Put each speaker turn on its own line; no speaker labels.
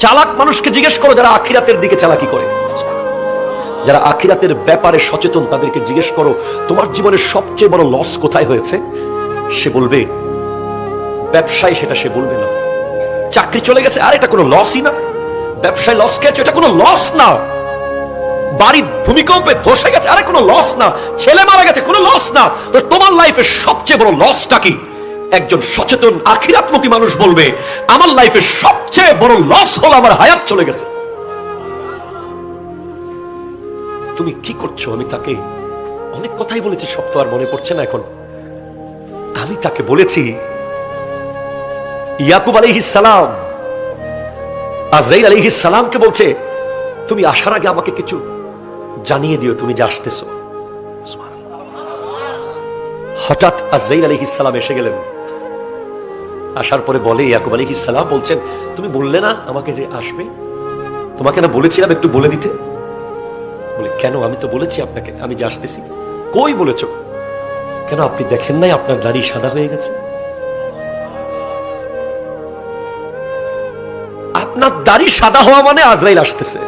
চালাক মানুষকে জিজ্ঞেস করো যারা আখিরাতের দিকে চালাকি করে, যারা আখিরাতের ব্যাপারে সচেতন, তাদেরকে জিজ্ঞেস করো তোমার জীবনের সবচেয়ে বড় লস কোথায় হয়েছে। সে বলবে ব্যবসায়, সেটা সে বলবে না। চাকরি চলে গেছে, আর এটা কোনো লসই না। ব্যবসায় লস খেয়েছে, এটা কোনো লস না। বাড়ি ভূমিকম্পে ধসে গেছে, আরে কোনো লস না। ছেলে মারা গেছে, কোনো লস না। তো তোমার লাইফের সবচেয়ে বড় লসটা কি? একজন সচেতন আখিরাতমুখী মানুষ বলবে আমার লাইফের সবচেয়ে বড় লস হলো আমার হায়াত চলে গেছে। তুমি কি করছো? আমি তাকে অনেক কথাই বলেছি, সব তো আর মনে পড়ছে না এখন। আমি তাকে বলেছি ইয়াকুব আলাইহিস সালাম আজরাইল আলাইহিস সালামকে বলছে তুমি আসার আগে আমাকে কিছু জানিয়ে দিও, তুমি যে আসতেছো। হঠাৎ আজরাইল আলাইহিস সালাম এসে গেলেন। আসার পরে বলে ইয়াকুব আলাইহিস সালাম বলছেন তুমি বললে না আমাকে যে আসবে? তোমাকে না বলেছিলাম একটু বলে দিতে? বলে কেন? আমি তো বলেছি আপনাকে আমি যে আসতেছি। কই বলেছ? কেন আপনি দেখেন নাই আপনার দাড়ি সাদা হয়ে গেছে? আপনার দাড়ি সাদা হওয়া মানে আজরাইল আসতেছে।